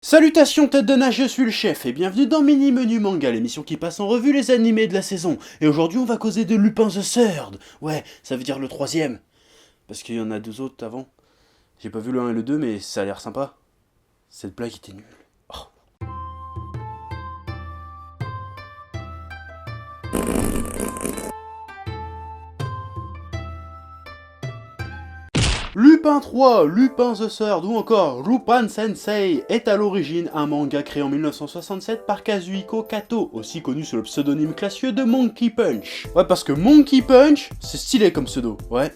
Salutations tête de nage, je suis le chef et bienvenue dans Mini Menu Manga, l'émission qui passe en revue les animés de la saison. Et aujourd'hui on va causer de Lupin the Third. Ouais, ça veut dire le troisième. Parce qu'il y en a deux autres avant. J'ai pas vu le 1 et le 2 mais ça a l'air sympa. Cette blague était nulle. Oh. Lupin 3, Lupin the Third ou encore Lupin Sensei est à l'origine un manga créé en 1967 par Kazuhiko Kato, aussi connu sous le pseudonyme classieux de Monkey Punch. Ouais, parce que Monkey Punch, c'est stylé comme pseudo, ouais.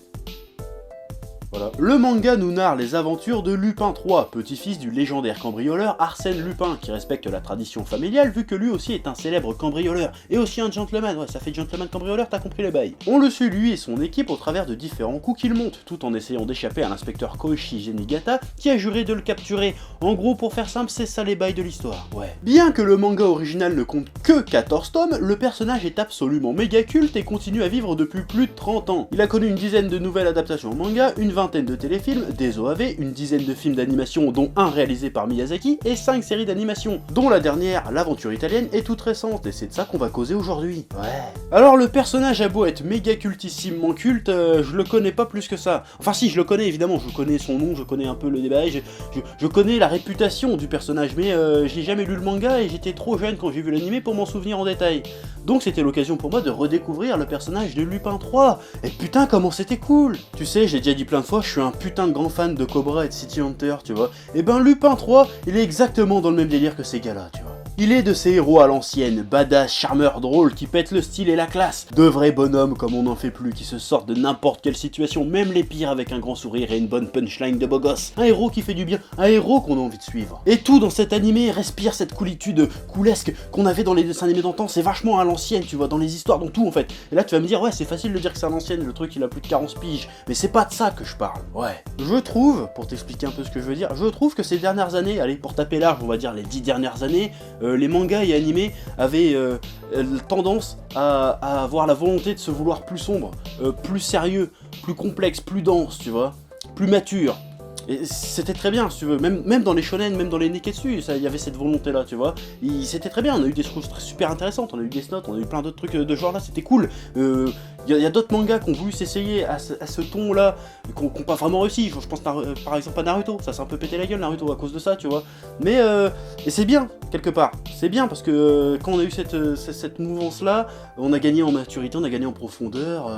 Voilà. Le manga nous narre les aventures de Lupin III, petit-fils du légendaire cambrioleur Arsène Lupin, qui respecte la tradition familiale vu que lui aussi est un célèbre cambrioleur, et aussi un gentleman, ouais ça fait gentleman cambrioleur, t'as compris les bails. On le suit lui et son équipe au travers de différents coups qu'il monte, tout en essayant d'échapper à l'inspecteur Koichi Genigata, qui a juré de le capturer. En gros, pour faire simple, c'est ça les bails de l'histoire, ouais. Bien que le manga original ne compte que 14 tomes, le personnage est absolument méga culte et continue à vivre depuis plus de 30 ans. Il a connu une dizaine de nouvelles adaptations en manga, une vingtaine de téléfilms, des OAV, une dizaine de films d'animation dont un réalisé par Miyazaki et 5 séries d'animation, dont la dernière, l'aventure italienne, est toute récente et c'est de ça qu'on va causer aujourd'hui. Ouais. Alors le personnage a beau être méga cultissimement culte, je le connais pas plus que ça. Enfin si, je le connais évidemment, je connais son nom, je connais un peu le débat, je connais la réputation du personnage, mais j'ai jamais lu le manga et j'étais trop jeune quand j'ai vu l'animé pour m'en souvenir en détail. Donc c'était l'occasion pour moi de redécouvrir le personnage de Lupin 3. Et putain comment c'était cool. Tu sais, j'ai déjà dit plein de fois, je suis un putain de grand fan de Cobra et de City Hunter, tu vois. Et ben Lupin 3, il est exactement dans le même délire que ces gars-là, tu vois. Il est de ces héros à l'ancienne, badass, charmeur, drôle, qui pètent le style et la classe. De vrais bonhommes comme on n'en fait plus, qui se sortent de n'importe quelle situation, même les pires avec un grand sourire et une bonne punchline de beau gosse. Un héros qui fait du bien, un héros qu'on a envie de suivre. Et tout dans cet animé respire cette coolitude coolesque qu'on avait dans les dessins animés d'antan, c'est vachement à l'ancienne, tu vois, dans les histoires, dans tout en fait. Et là tu vas me dire, ouais c'est facile de dire que c'est à l'ancienne, le truc il a plus de 40 piges, mais c'est pas de ça que je parle, ouais. Je trouve, pour t'expliquer un peu ce que je veux dire, je trouve que ces dernières années, allez pour taper large, on va dire les 10 dernières années, les mangas et animés avaient tendance à avoir la volonté de se vouloir plus sombre, plus sérieux, plus complexe, plus dense, tu vois, plus mature. Et c'était très bien, si tu veux, même dans les shonen, même dans les neketsu, il y avait cette volonté-là, tu vois. C'était très bien, on a eu des choses super intéressantes, on a eu Death Note, on a eu plein d'autres trucs de ce genre-là, c'était cool. Il y a d'autres mangas qui ont voulu s'essayer à ce ton-là, qui n'ont pas vraiment réussi. Je pense par exemple à Naruto, ça s'est un peu pété la gueule Naruto à cause de ça, tu vois. Mais, et c'est bien, quelque part. C'est bien parce que quand on a eu cette mouvance-là, on a gagné en maturité, on a gagné en profondeur,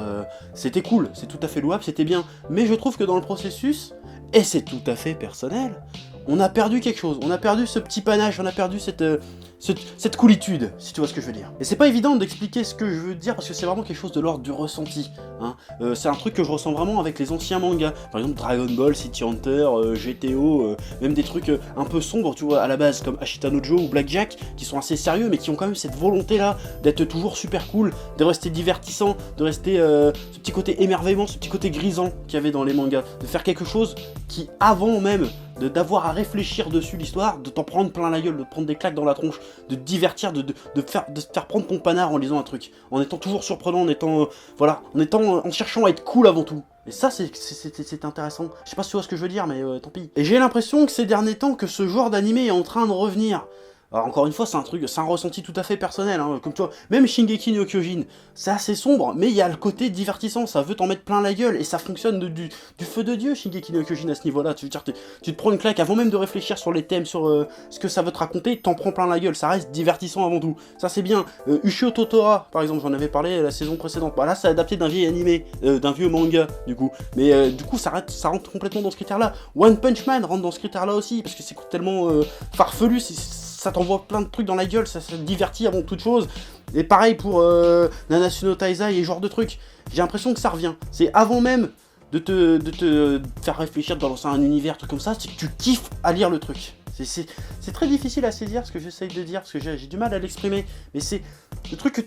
c'était cool, c'est tout à fait louable, c'était bien. Mais je trouve que dans le processus, et c'est tout à fait personnel, on a perdu quelque chose, on a perdu ce petit panache, on a perdu cette coolitude, si tu vois ce que je veux dire. Et c'est pas évident d'expliquer ce que je veux dire, parce que c'est vraiment quelque chose de l'ordre du ressenti. Hein. C'est un truc que je ressens vraiment avec les anciens mangas. Par exemple Dragon Ball, City Hunter, GTO, même des trucs un peu sombres, tu vois, à la base, comme Ashita no Joe ou Blackjack, qui sont assez sérieux, mais qui ont quand même cette volonté-là d'être toujours super cool, de rester divertissant, de rester ce petit côté émerveillement, ce petit côté grisant qu'il y avait dans les mangas, de faire quelque chose qui, avant même d'avoir à réfléchir dessus l'histoire, de t'en prendre plein la gueule, de te prendre des claques dans la tronche, de te divertir, de te faire prendre ton panard en lisant un truc, en étant toujours surprenant, en étant, voilà, en cherchant à être cool avant tout. Et ça, c'est intéressant. Je sais pas si tu vois ce que je veux dire, mais tant pis. Et j'ai l'impression que ces derniers temps, que ce genre d'animé est en train de revenir. Alors encore une fois, c'est un ressenti tout à fait personnel, hein, comme tu vois, même Shingeki no Kyojin, c'est assez sombre, mais il y a le côté divertissant, ça veut t'en mettre plein la gueule, et ça fonctionne du feu de Dieu, Shingeki no Kyojin à ce niveau-là, tu veux dire, tu te prends une claque avant même de réfléchir sur les thèmes, sur ce que ça veut te raconter, t'en prends plein la gueule, ça reste divertissant avant tout, ça c'est bien. Ushio Totora, par exemple, j'en avais parlé la saison précédente, bah là c'est adapté d'un vieil animé, d'un vieux manga, du coup, mais du coup ça rentre complètement dans ce critère-là. One Punch Man rentre dans ce critère-là aussi, parce que c'est tellement farfelu, ça t'envoie plein de trucs dans la gueule, ça te divertit avant toute chose. Et pareil pour Nanatsu no Taizai et ce genre de trucs. J'ai l'impression que ça revient. C'est avant même de te faire réfléchir dans un univers, truc comme ça, c'est que tu kiffes à lire le truc. C'est très difficile à saisir ce que j'essaye de dire, parce que j'ai du mal à l'exprimer. Mais c'est le truc que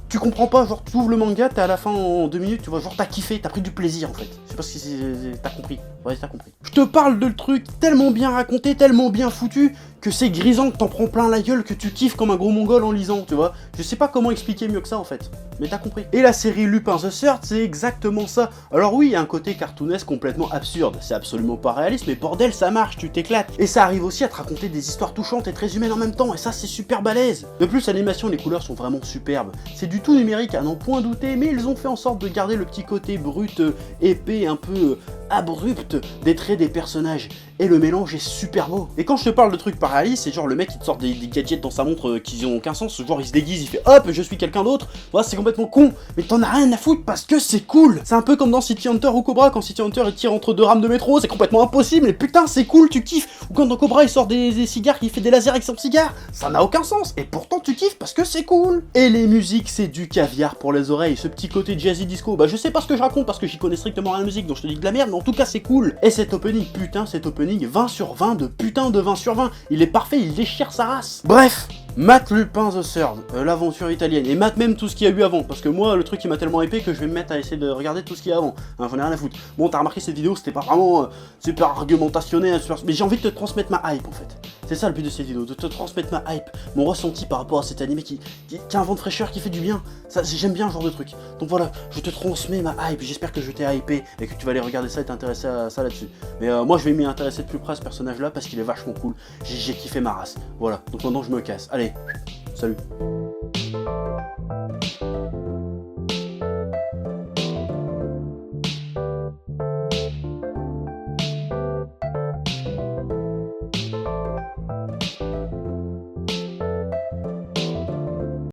tu comprends pas, genre tu ouvres le manga, t'es à la fin en 2 minutes, tu vois, genre t'as kiffé, t'as pris du plaisir en fait. Je sais pas si t'as compris. Ouais, t'as compris. Je te parle de le truc tellement bien raconté, tellement bien foutu, que c'est grisant, que t'en prends plein la gueule, que tu kiffes comme un gros mongol en lisant, tu vois. Je sais pas comment expliquer mieux que ça en fait, mais t'as compris. Et la série Lupin the Third, c'est exactement ça. Alors oui, il y a un côté cartoonesque complètement absurde, c'est absolument pas réaliste, mais bordel, ça marche, tu t'éclates. Et ça arrive aussi à te raconter des histoires touchantes et très humaines en même temps, et ça c'est super balèze. De plus, l'animation et les couleurs sont vraiment superbes. C'est du tout numérique, à n'en point douter, mais ils ont fait en sorte de garder le petit côté brut, épais, un peu abrupt des traits des personnages. Et le mélange est super beau. Et quand je te parle de trucs pas réalistes, c'est genre le mec qui te sort des gadgets dans sa montre qui ont aucun sens, genre il se déguise, il fait hop, je suis quelqu'un d'autre, voilà, c'est complètement con, mais t'en as rien à foutre parce que c'est cool. C'est un peu comme dans City Hunter ou Cobra, quand City Hunter il tire entre deux rames de métro, c'est complètement impossible, mais putain c'est cool, tu kiffes. Ou quand dans Cobra il sort des cigares, il fait des lasers avec son cigare, ça n'a aucun sens, et pourtant tu kiffes parce que c'est cool. Et les musiques, c'est du caviar pour les oreilles, ce petit côté jazzy disco, bah je sais pas ce que je raconte parce que j'y connais strictement rien de musique, donc je te dis de la merde, mais en tout cas c'est cool. Et cet opening, putain, cet opening 20 sur 20 de putain de 20 sur 20, il est parfait, il déchire sa race. Bref, mate Lupin the Third, l'aventure italienne, et mate même tout ce qu'il y a eu avant, parce que moi le truc il m'a tellement hypé que je vais me mettre à essayer de regarder tout ce qu'il y a avant, hein, j'en ai rien à foutre. Bon, t'as remarqué cette vidéo, c'était pas vraiment super argumentationné, mais j'ai envie de te transmettre ma hype en fait. C'est ça le but de cette vidéo, de te transmettre ma hype, mon ressenti par rapport à cet animé qui a un vent de fraîcheur, qui fait du bien. Ça, j'aime bien ce genre de truc. Donc voilà, je te transmets ma hype, j'espère que je t'ai hypé et que tu vas aller regarder ça et t'intéresser à ça là-dessus. Mais moi je vais m'y intéresser de plus près à ce personnage-là parce qu'il est vachement cool. J'ai kiffé ma race. Voilà, donc maintenant je me casse. Allez, salut.